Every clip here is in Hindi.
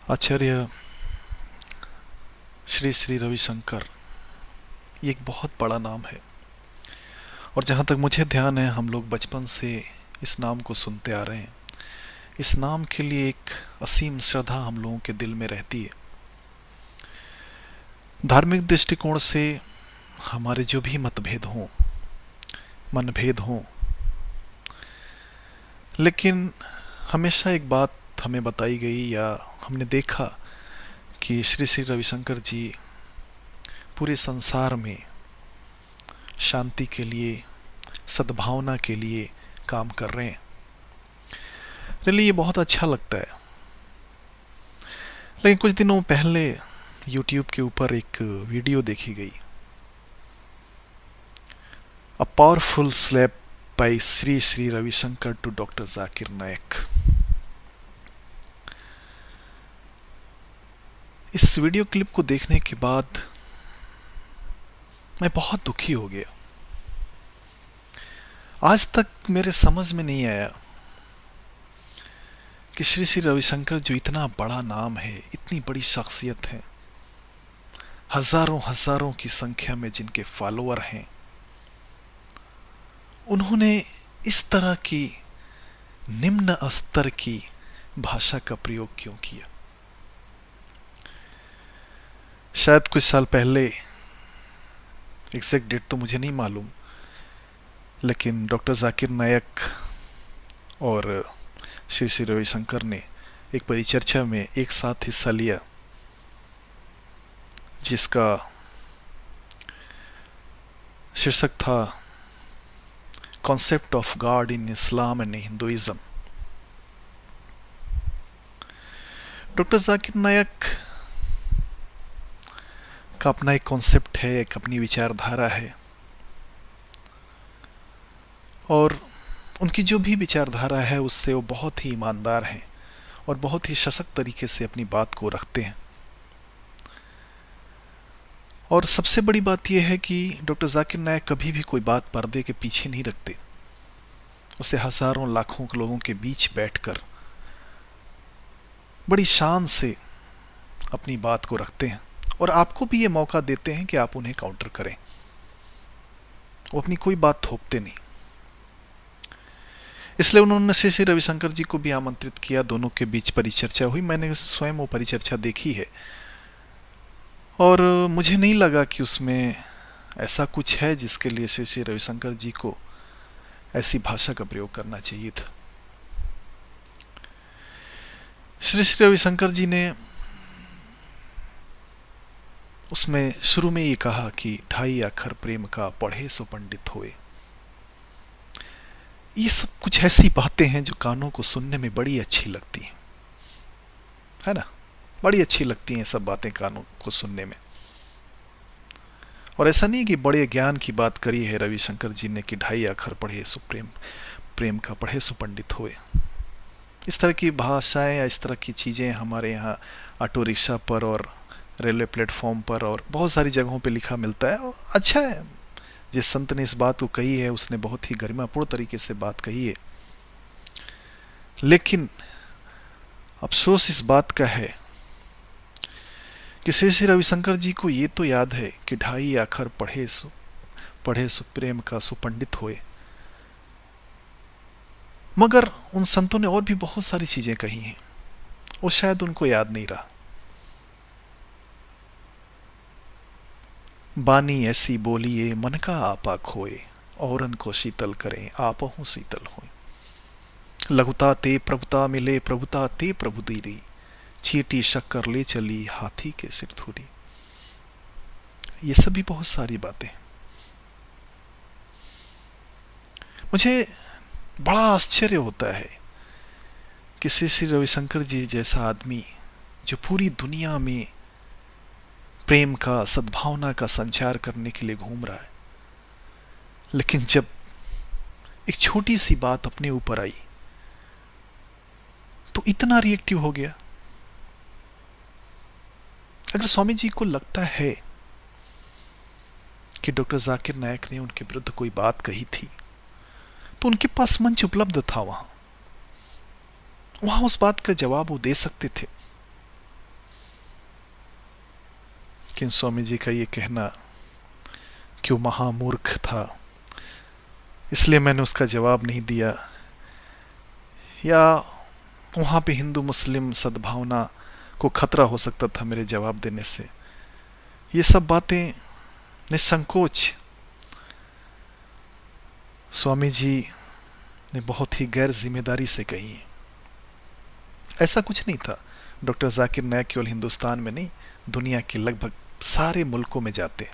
आचार्य श्री श्री रविशंकर, ये एक बहुत बड़ा नाम है। और जहाँ तक मुझे ध्यान है, हम लोग बचपन से इस नाम को सुनते आ रहे हैं। इस नाम के लिए एक असीम श्रद्धा हम लोगों के दिल में रहती है। धार्मिक दृष्टिकोण से हमारे जो भी मतभेद हों, मनभेद हों, लेकिन हमेशा एक बात हमें बताई गई या हमने देखा कि श्री श्री रविशंकर जी पूरे संसार में शांति के लिए, सद्भावना के लिए काम कर रहे हैं। रियली ये बहुत अच्छा लगता है। लेकिन कुछ दिनों पहले YouTube के ऊपर एक वीडियो देखी गई, a powerful slap by Shri Shri Ravishankar to doctor Zakir Naik. इस वीडियो क्लिप को देखने के बाद मैं बहुत दुखी हो गया। आज तक मेरे समझ में नहीं आया कि श्री श्री रविशंकर जो इतना बड़ा नाम है, इतनी बड़ी शख्सियत है, हजारों हजारों की संख्या में जिनके फॉलोअर हैं, उन्होंने इस तरह की निम्न स्तर की भाषा का प्रयोग क्यों किया। शायद कुछ साल पहले, एग्जैक्ट डेट तो मुझे नहीं मालूम, लेकिन डॉक्टर जाकिर नायक और श्री श्री रविशंकर ने एक परिचर्चा में एक साथ हिस्सा लिया, जिसका शीर्षक था concept of God in Islam and Hinduism. Doctor Zakir Naik का अपना एक कॉन्सेप्ट है, एक अपनी विचारधारा है, और उनकी जो भी विचारधारा है उससे वो बहुत ही ईमानदार हैं और बहुत ही सशक्त तरीके से अपनी बात को रखते हैं। और सबसे बड़ी बात यह है कि डॉक्टर जाकिर नायक कभी भी कोई बात पर्दे के पीछे नहीं रखते। उसे हजारों लाखों लोगों के बीच बैठकर बड़ी शान से अपनी बात को रखते हैं और आपको भी ये मौका देते हैं कि आप उन्हें काउंटर करें। वो अपनी कोई बात थोपते नहीं। इसलिए उन्होंने श्री श्री रविशंकर जी को भी आमंत्रित किया। दोनों के बीच परिचर्चा हुई। मैंने स्वयं वो परिचर्चा देखी है और मुझे नहीं लगा कि उसमें ऐसा कुछ है जिसके लिए श्री श्री रविशंकर जी को ऐसी भाषा का प्रयोग करना चाहिए था। श्री श्री रविशंकर जी ने उसमें शुरू में ये कहा कि ढाई अक्षर प्रेम का पढ़े सो पंडित होए। ये सब कुछ ऐसी बातें हैं जो कानों को सुनने में बड़ी अच्छी लगती हैं, है ना? बड़ी अच्छी लगती हैं सब बातें कानों को सुनने में। और ऐसा नहीं कि बड़े ज्ञान की बात करी है रविशंकर जी ने कि ढाई अक्षर पढ़े सो प्रेम का पढ़े सो पंडित होए। इस तरह की भाषाएं या इस तरह की चीज़ें हमारे यहाँ ऑटो रिक्शा पर और रेलवे प्लेटफॉर्म पर और बहुत सारी जगहों पे लिखा मिलता है। और अच्छा है, जिस संत ने इस बात को कही है उसने बहुत ही गरिमापूर्ण तरीके से बात कही है। लेकिन अफसोस इस बात का है कि श्री श्री रविशंकर जी को ये तो याद है कि ढाई अक्षर पढ़े सो प्रेम का सो पंडित होए, मगर उन संतों ने और भी बहुत सारी चीजें कही हैं, वो शायद उनको याद नहीं रहा। बानी ऐसी बोलिए मन का आपा खोए, औरन को शीतल करें आपहु शीतल होए। लघुता ते प्रभुता मिले प्रभुता ते प्रभु दीरी, चीटी शक्कर ले चली हाथी के सिर धूरी। ये सभी बहुत सारी बातें। मुझे बड़ा आश्चर्य होता है कि श्री श्री रविशंकर जी जैसा आदमी जो पूरी दुनिया में प्रेम का, सद्भावना का संचार करने के लिए घूम रहा है, लेकिन जब एक छोटी सी बात अपने ऊपर आई तो इतना रिएक्टिव हो गया। अगर स्वामी जी को लगता है कि डॉक्टर जाकिर नायक ने उनके विरुद्ध कोई बात कही थी तो उनके पास मंच उपलब्ध था, वहां उस बात का जवाब वो दे सकते थे। लेकिन स्वामी जी का ये कहना कि वो महामूर्ख था, इसलिए मैंने उसका जवाब नहीं दिया, या वहाँ पे हिंदू मुस्लिम सद्भावना को खतरा हो सकता था मेरे जवाब देने से, ये सब बातें निसंकोच स्वामी जी ने बहुत ही गैर जिम्मेदारी से कही। ऐसा कुछ नहीं था। डॉक्टर जाकिर नायक केवल हिंदुस्तान में नहीं, दुनिया के लगभग सारे मुल्कों में जाते हैं,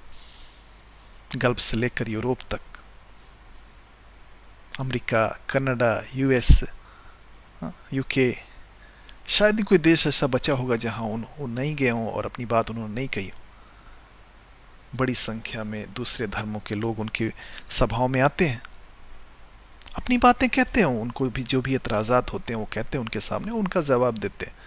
गल्फ से लेकर यूरोप तक, अमेरिका, कनाडा, यूएस, यूके, शायद ही कोई देश ऐसा बचा होगा जहां वो नहीं गए हों और अपनी बात उन्होंने नहीं कही हो। बड़ी संख्या में दूसरे धर्मों के लोग उनकी सभाओं में आते हैं, अपनी बातें कहते हैं, उनको भी जो भी एतराज़ात होते हैं वो कहते हैं उनके सामने, उनका जवाब देते हैं।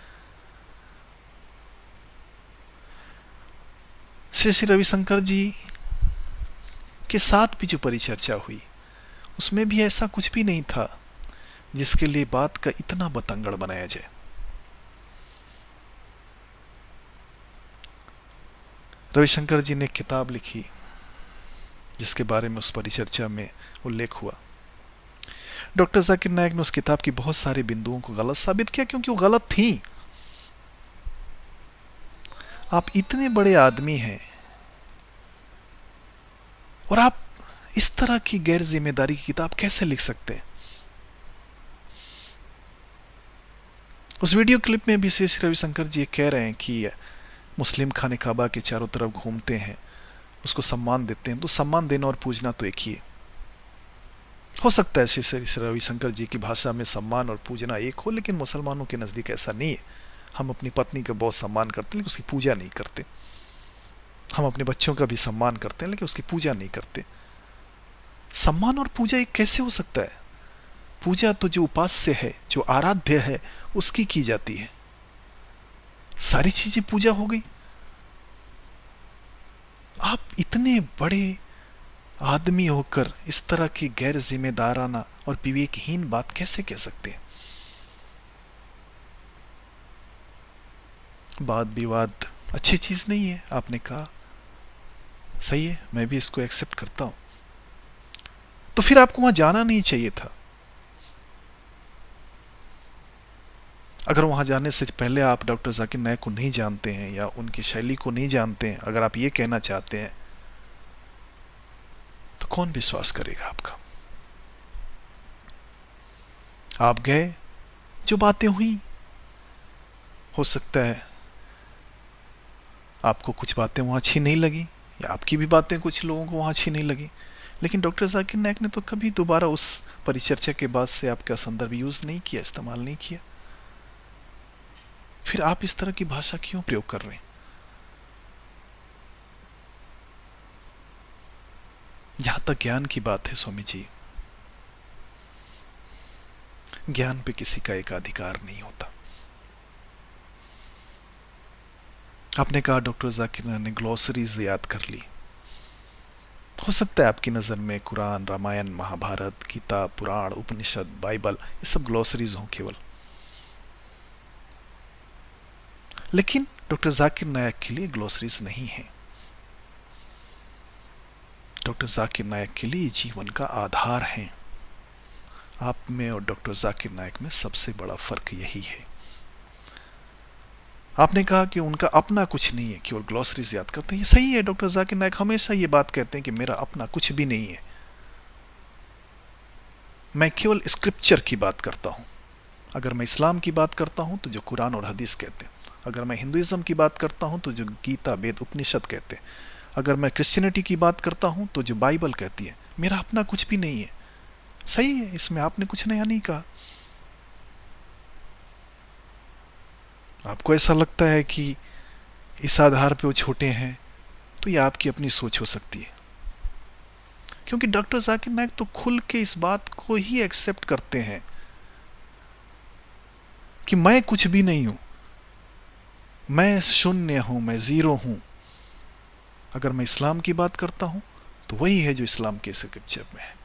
श्री श्री रविशंकर जी के साथ भी जो परिचर्चा हुई उसमें भी ऐसा कुछ भी नहीं था जिसके लिए बात का इतना बतंगड़ बनाया जाए। रविशंकर जी ने एक किताब लिखी जिसके बारे में उस परिचर्चा में उल्लेख हुआ। डॉक्टर जाकिर नायक ने उस किताब की बहुत सारे बिंदुओं को गलत साबित किया क्योंकि वो गलत थी। आप इतने बड़े आदमी हैं और आप इस तरह की गैर जिम्मेदारी की किताब कैसे लिख सकते हैं? उस वीडियो क्लिप में भी श्री रविशंकर जी कह रहे हैं कि मुस्लिम खाने काबा के चारों तरफ घूमते हैं, उसको सम्मान देते हैं, तो सम्मान देना और पूजना तो एक ही है। हो सकता है श्री रविशंकर जी की भाषा में सम्मान और पूजना एक हो, लेकिन मुसलमानों के नज़दीक ऐसा नहीं है। हम अपनी पत्नी का बहुत सम्मान करते हैं लेकिन उसकी पूजा नहीं करते। हम अपने बच्चों का भी सम्मान करते हैं लेकिन उसकी पूजा नहीं करते। सम्मान और पूजा एक कैसे हो सकता है? पूजा तो जो उपास्य है, जो आराध्य है, उसकी की जाती है। सारी चीजें पूजा हो गई। आप इतने बड़े आदमी होकर इस तरह की गैर जिम्मेदाराना और विवेकहीन बात कैसे कह सकते हैं? वाद विवाद अच्छी चीज नहीं है, आपने कहा, सही है, मैं भी इसको एक्सेप्ट करता हूं। तो फिर आपको वहां जाना नहीं चाहिए था। अगर वहां जाने से पहले आप डॉक्टर जाकिर नायक को नहीं जानते हैं या उनकी शैली को नहीं जानते हैं, अगर आप ये कहना चाहते हैं, तो कौन विश्वास करेगा आपका? आप गए, जो बातें हुई, हो सकता है आपको कुछ बातें वहां अच्छी नहीं लगी या आपकी भी बातें कुछ लोगों को वहां अच्छी नहीं लगी, लेकिन डॉक्टर जाकिर नायक ने तो कभी दोबारा उस परिचर्चा के बाद से आपका संदर्भ यूज नहीं किया, इस्तेमाल नहीं किया। फिर आप इस तरह की भाषा क्यों प्रयोग कर रहे हैं? यहां तक ज्ञान की बात है स्वामी जी, ज्ञान पे किसी का एकाधिकार नहीं होता। आपने कहा डॉक्टर जाकिर ने ग्लॉसरीज याद कर ली। हो सकता है आपकी नजर में कुरान, रामायण, महाभारत, गीता, पुराण, उपनिषद, बाइबल, ये सब ग्लॉसरीज हों केवल, लेकिन डॉक्टर जाकिर नायक के लिए ग्लॉसरीज नहीं है। डॉक्टर जाकिर नायक के लिए जीवन का आधार है। आप में और डॉक्टर जाकिर नायक में सबसे बड़ा फर्क यही है। आपने कहा कि उनका अपना कुछ नहीं है, केवल ग्लॉसरीज याद करते हैं। ये सही है, डॉक्टर जाकिर नायक हमेशा ये बात कहते हैं कि मेरा अपना कुछ भी नहीं है, मैं केवल स्क्रिप्चर की बात करता हूं। अगर मैं इस्लाम की बात करता हूं तो जो कुरान और हदीस कहते हैं, अगर मैं हिंदुइज्म की बात करता हूं तो जो गीता, वेद, उपनिषद कहते हैं, अगर मैं क्रिश्चियनिटी की बात करता हूं तो जो बाइबल कहती है, मेरा अपना कुछ भी नहीं है। सही है, इसमें आपने कुछ नया नहीं कहा। आपको ऐसा लगता है कि इस आधार पे वो छोटे हैं, तो ये आपकी अपनी सोच हो सकती है, क्योंकि डॉक्टर जाकिर नायक तो खुल के इस बात को ही एक्सेप्ट करते हैं कि मैं कुछ भी नहीं हूं, मैं शून्य हूं, मैं जीरो हूं। अगर मैं इस्लाम की बात करता हूं तो वही है जो इस्लाम के स्क्रिप्चर में है।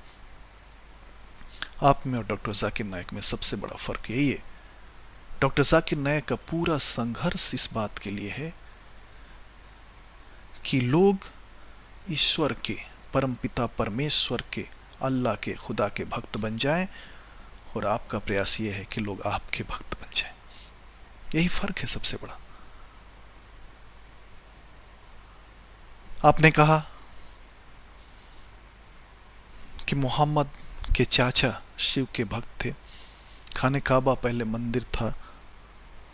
आप में और डॉक्टर जाकिर नायक में सबसे बड़ा फर्क यही है। डॉक्टर जाकिर नायक का पूरा संघर्ष इस बात के लिए है कि लोग ईश्वर के, परमपिता परमेश्वर के, अल्लाह के, खुदा के भक्त बन जाएं, और आपका प्रयास ये है कि लोग आपके भक्त बन जाएं। यही फर्क है सबसे बड़ा। आपने कहा कि मोहम्मद के चाचा शिव के भक्त थे, खाने काबा पहले मंदिर था।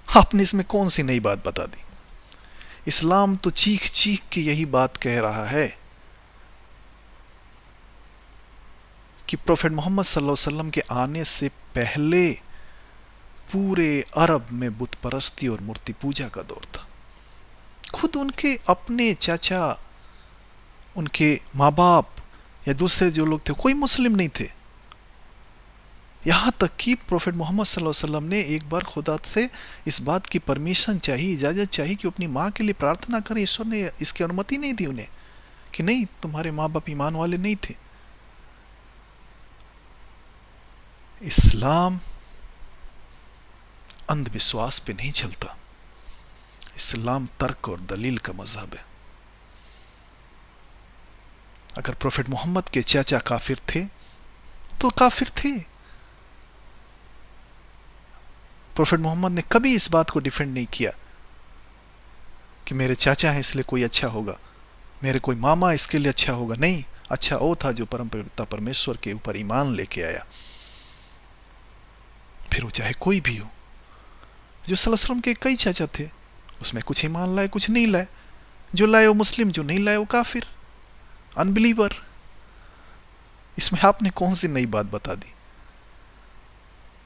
आपने इसमें कौन सी नई बात बता दी? इस्लाम तो चीख चीख के यही बात कह रहा है कि प्रोफेट मोहम्मद सल्लल्लाहु अलैहि वसल्लम के आने से पहले पूरे अरब में बुत परस्ती और मूर्ति पूजा का दौर था। खुद उनके अपने चाचा, उनके माँ बाप या दूसरे जो लोग थे, कोई मुस्लिम नहीं थे। यहां तक कि प्रोफेट मोहम्मद सल्लल्लाहु अलैहि वसल्लम ने एक बार खुदा से इस बात की परमिशन चाहिए, इजाजत चाहिए कि अपनी माँ के लिए प्रार्थना करें। ईश्वर ने इसकी अनुमति नहीं दी उन्हें कि नहीं, तुम्हारे माँ बाप ईमान वाले नहीं थे। इस्लाम अंधविश्वास पे नहीं चलता। इस्लाम तर्क और दलील का मजहब है। अगर प्रोफेट मोहम्मद के चाचा काफिर थे तो काफिर थे। प्रोफेट मोहम्मद ने कभी इस बात को डिफेंड नहीं किया कि मेरे चाचा हैं इसलिए कोई अच्छा होगा, मेरे कोई मामा इसके लिए अच्छा होगा। नहीं, अच्छा वो था जो परमपिता परमेश्वर के ऊपर ईमान लेके आया, फिर वो चाहे कोई भी हो। जो सल्लल्लाहु अलैहि वसल्लम के कई चाचा थे, उसमें कुछ ईमान लाए, कुछ नहीं लाए। जो लाए वो मुस्लिम, जो नहीं लाए वो काफिर, अनबिलीवर। इसमें आपने कौन सी नई बात बता दी?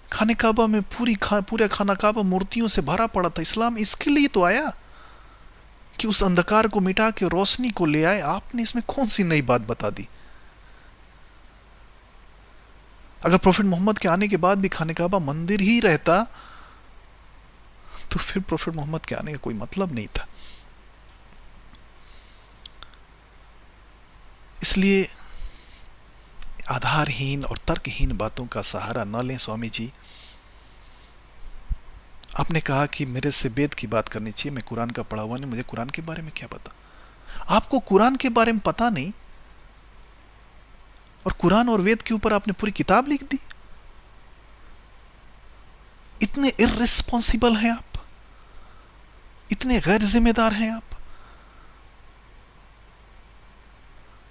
खाने काबा में पूरा खाना काबा मूर्तियों से भरा पड़ा था। इस्लाम इसके लिए तो आया कि उस अंधकार को मिटा के रोशनी को ले आए। आपने इसमें कौन सी नई बात बता दी? अगर प्रोफेट मोहम्मद के आने के बाद भी खाने काबा मंदिर ही रहता तो फिर प्रोफेट मोहम्मद के आने का कोई मतलब नहीं था। इसलिए आधारहीन और तर्कहीन बातों का सहारा न लें स्वामी जी। आपने कहा कि मेरे से वेद की बात करनी चाहिए, मैं कुरान का पढ़ा हुआ नहीं, मुझे कुरान के बारे में क्या पता। आपको कुरान के बारे में पता नहीं और कुरान और वेद के ऊपर आपने पूरी किताब लिख दी। इतने इर्रिस्पॉन्सिबल हैं आप, इतने गैर जिम्मेदार हैं आप।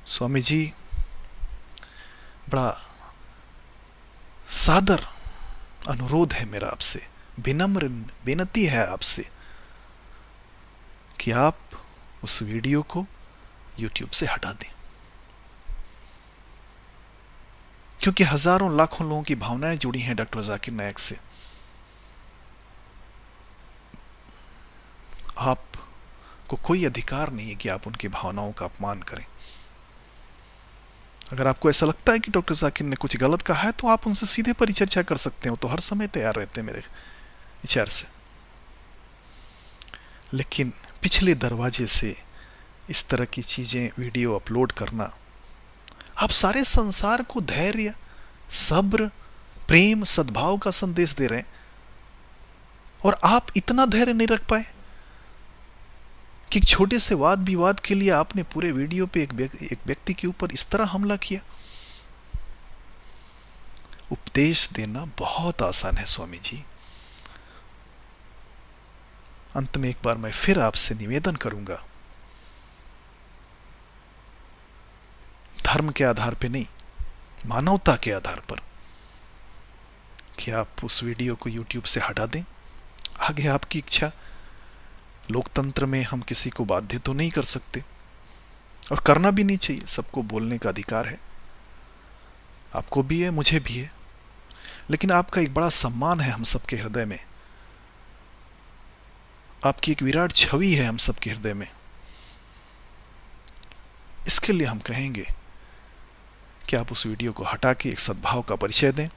स्वामी जी, बड़ा सादर अनुरोध है मेरा आपसे, विनम्र बेनती है आपसे कि आप उस वीडियो को YouTube से हटा दें, क्योंकि हजारों लाखों लोगों की भावनाएं जुड़ी हैं डॉक्टर जाकिर नायक से। आपको कोई अधिकार नहीं है कि आप उनकी भावनाओं का अपमान करें। अगर आपको ऐसा लगता है कि डॉक्टर जाकिर ने कुछ गलत कहा है तो आप उनसे सीधे परिचर्चा कर सकते हो, तो हर समय तैयार रहते हैं मेरे विचार से। लेकिन पिछले दरवाजे से इस तरह की चीजें वीडियो अपलोड करना, आप सारे संसार को धैर्य, सब्र, प्रेम, सद्भाव का संदेश दे रहे हैं और आप इतना धैर्य नहीं रख पाए कि छोटे से वाद विवाद के लिए आपने पूरे वीडियो पे एक व्यक्ति के ऊपर इस तरह हमला किया। उपदेश देना बहुत आसान है स्वामी जी। अंत में एक बार मैं फिर आपसे निवेदन करूंगा, धर्म के आधार पे नहीं, मानवता के आधार पर, कि आप उस वीडियो को YouTube से हटा दें। आगे आपकी इच्छा। लोकतंत्र में हम किसी को बाध्य तो नहीं कर सकते और करना भी नहीं चाहिए, सबको बोलने का अधिकार है, आपको भी है, मुझे भी है। लेकिन आपका एक बड़ा सम्मान है हम सबके हृदय में, आपकी एक विराट छवि है हम सबके हृदय में। इसके लिए हम कहेंगे कि आप उस वीडियो को हटा के एक सद्भाव का परिचय दें।